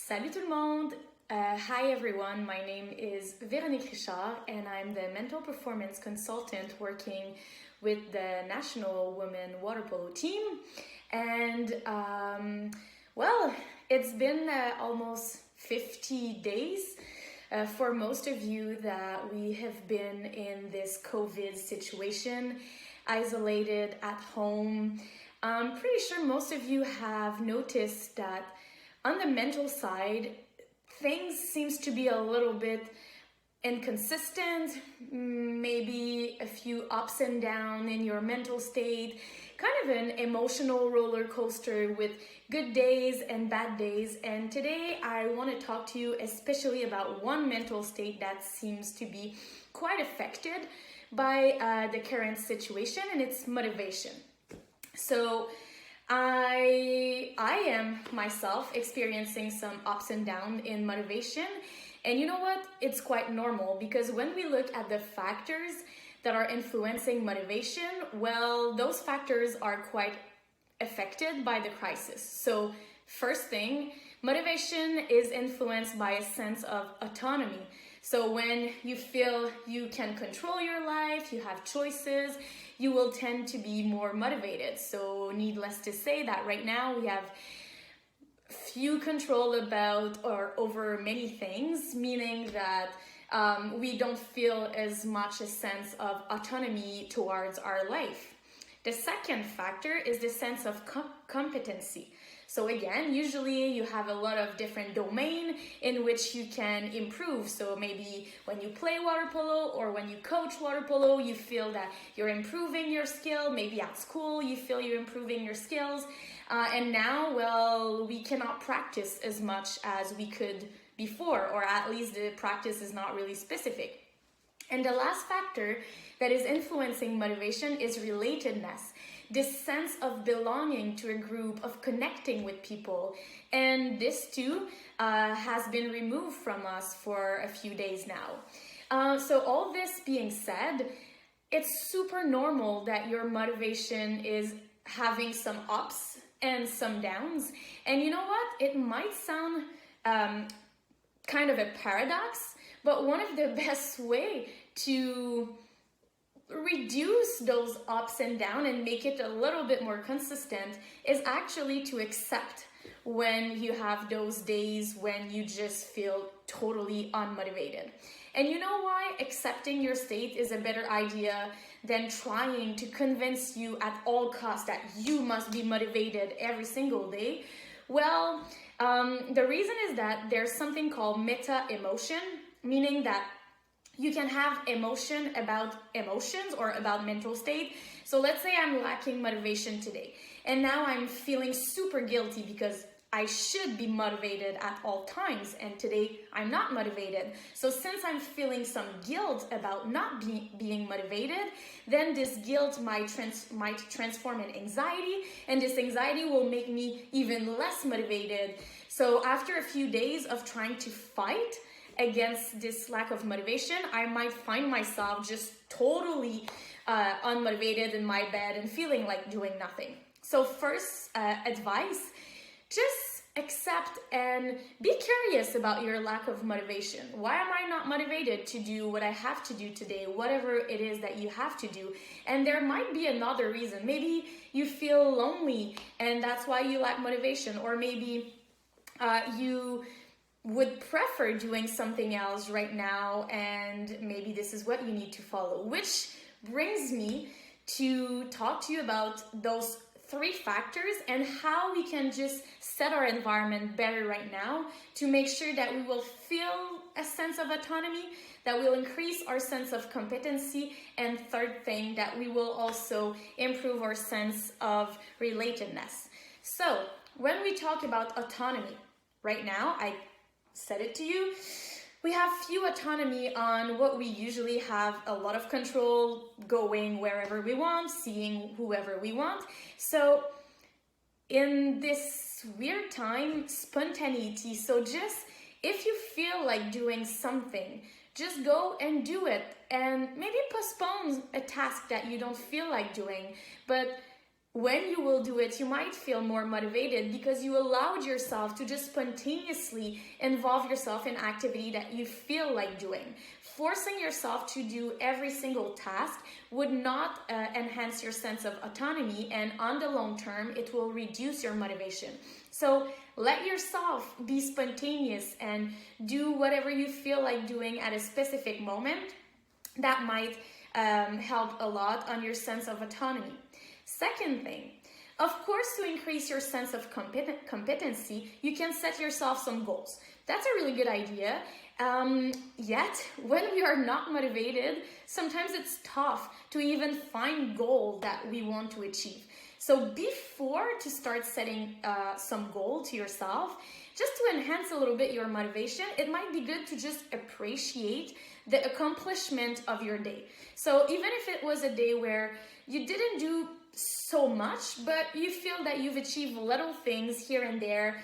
Salut tout le monde! Hi everyone, my name is Véronique Richard and I'm the mental performance consultant working with the National Women Water Polo team. And well, it's been almost 50 days for most of you that we have been in this COVID situation, isolated at home. I'm pretty sure most of you have noticed that on the mental side, things seems to be a little bit inconsistent, maybe a few ups and downs in your mental state, kind of an emotional roller coaster with good days and bad days. And today I want to talk to you especially about one mental state that seems to be quite affected by the current situation, and it's motivation. So I am myself experiencing some ups and downs in motivation, and you know what? It's quite normal because when we look at the factors that are influencing motivation, well, those factors are quite affected by the crisis. So first thing, motivation is influenced by a sense of autonomy. So when you feel you can control your life, you have choices, you will tend to be more motivated. So needless to say that right now we have few control about or over many things, meaning that we don't feel as much a sense of autonomy towards our life. The second factor is the sense of competency. So again, usually you have a lot of different domain in which you can improve. So maybe when you play water polo or when you coach water polo, you feel that you're improving your skill. Maybe at school, you feel you're improving your skills. And now, well, we cannot practice as much as we could before, or at least the practice is not really specific. And the last factor that is influencing motivation is relatedness. This sense of belonging to a group, of connecting with people. And this too has been removed from us for a few days now. So all this being said, it's super normal that your motivation is having some ups and some downs. And you know what? It might sound kind of a paradox, but one of the best way to reduce those ups and downs and make it a little bit more consistent is actually to accept when you have those days when you just feel totally unmotivated. And you know why accepting your state is a better idea than trying to convince you at all costs that you must be motivated every single day? Well, the reason is that there's something called meta emotion, meaning that you can have emotion about emotions or about mental state. So let's say I'm lacking motivation today, and now I'm feeling super guilty because I should be motivated at all times, and today I'm not motivated. So since I'm feeling some guilt about not being motivated, then this guilt might transform in anxiety, and this anxiety will make me even less motivated. So after a few days of trying to fight against this lack of motivation, I might find myself just totally unmotivated in my bed and feeling like doing nothing. So first advice, just accept and be curious about your lack of motivation. Why am I not motivated to do what I have to do today, whatever it is that you have to do? And there might be another reason. Maybe you feel lonely and that's why you lack motivation, or maybe you would prefer doing something else right now, and maybe this is what you need to follow. Which brings me to talk to you about those three factors and how we can just set our environment better right now to make sure that we will feel a sense of autonomy, that will increase our sense of competency, and third thing, that we will also improve our sense of relatedness. So when we talk about autonomy, right now, I said it to you, we have few autonomy on what we usually have a lot of control, going wherever we want, seeing whoever we want. So in this weird time, spontaneity. So just if you feel like doing something, just go and do it, and maybe postpone a task that you don't feel like doing, but when you will do it, you might feel more motivated because you allowed yourself to just spontaneously involve yourself in activity that you feel like doing. Forcing yourself to do every single task would not enhance your sense of autonomy, and on the long term, it will reduce your motivation. So let yourself be spontaneous and do whatever you feel like doing at a specific moment. That might help a lot on your sense of autonomy. Second thing, of course, to increase your sense of competency, you can set yourself some goals. That's a really good idea. Yet, when we are not motivated, sometimes it's tough to even find goal that we want to achieve. So before to start setting some goal to yourself, just to enhance a little bit your motivation, it might be good to just appreciate the accomplishment of your day. So even if it was a day where you didn't do so much, but you feel that you've achieved little things here and there,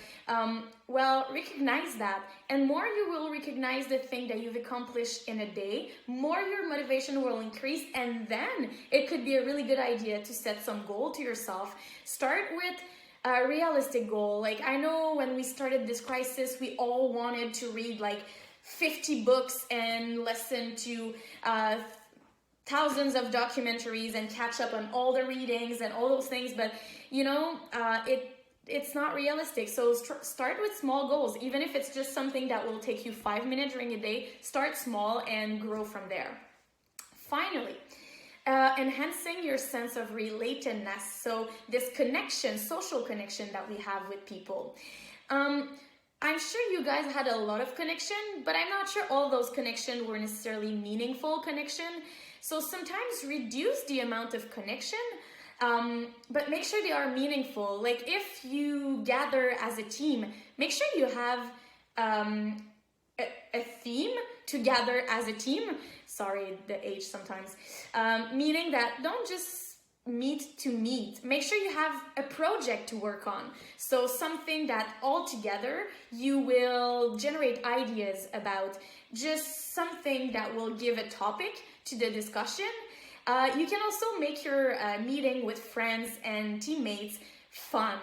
well, recognize that. And more you will recognize the thing that you've accomplished in a day, more your motivation will increase, and then it could be a really good idea to set some goal to yourself. Start with a realistic goal. Like, I know when we started this crisis, we all wanted to read like 50 books and listen to thousands of documentaries and catch up on all the readings and all those things, but you know, it's not realistic. So start with small goals. Even if it's just something that will take you 5 minutes during a day, start small and grow from there. Finally, enhancing your sense of relatedness. So this connection, social connection that we have with people. I'm sure you guys had a lot of connection, but I'm not sure all those connections were necessarily meaningful connection. So sometimes reduce the amount of connection, but make sure they are meaningful. Like if you gather as a team, make sure you have a theme to gather as a team. Sorry, the H sometimes. Meaning that don't just meet to meet. Make sure you have a project to work on. So something that all together you will generate ideas about, just something that will give a topic to the discussion. You can also make your meeting with friends and teammates fun.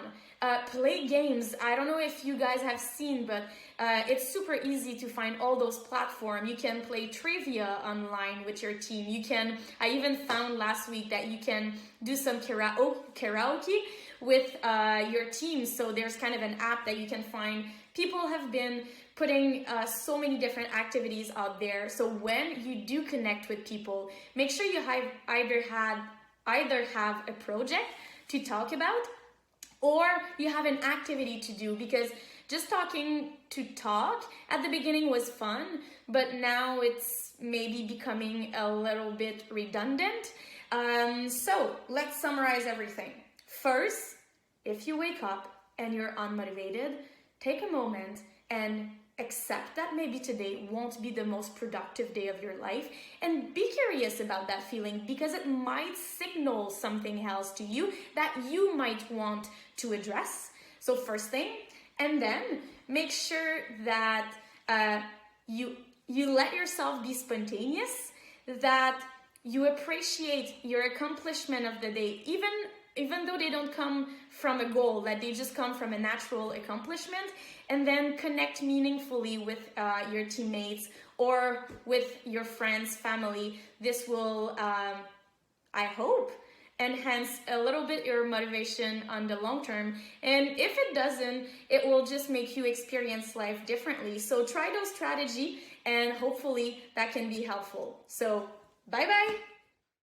Play games. I don't know if you guys have seen, but it's super easy to find all those platforms. You can play trivia online with your team. I even found last week that you can do some karaoke with your team. So there's kind of an app that you can find. People have been putting so many different activities out there. So when you do connect with people, make sure you either have a project to talk about, or you have an activity to do, because just talking to talk at the beginning was fun, but now it's maybe becoming a little bit redundant. So let's summarize everything. First, if you wake up and you're unmotivated, take a moment and accept that maybe today won't be the most productive day of your life, and be curious about that feeling, because it might signal something else to you that you might want to address. So first thing, and then make sure that you let yourself be spontaneous, that you appreciate your accomplishment of the day, even though they don't come from a goal, that they just come from a natural accomplishment, and then connect meaningfully with your teammates or with your friends, family. This will, I hope, enhance a little bit your motivation on the long term. And if it doesn't, it will just make you experience life differently. So try those strategies, and hopefully that can be helpful. So bye-bye.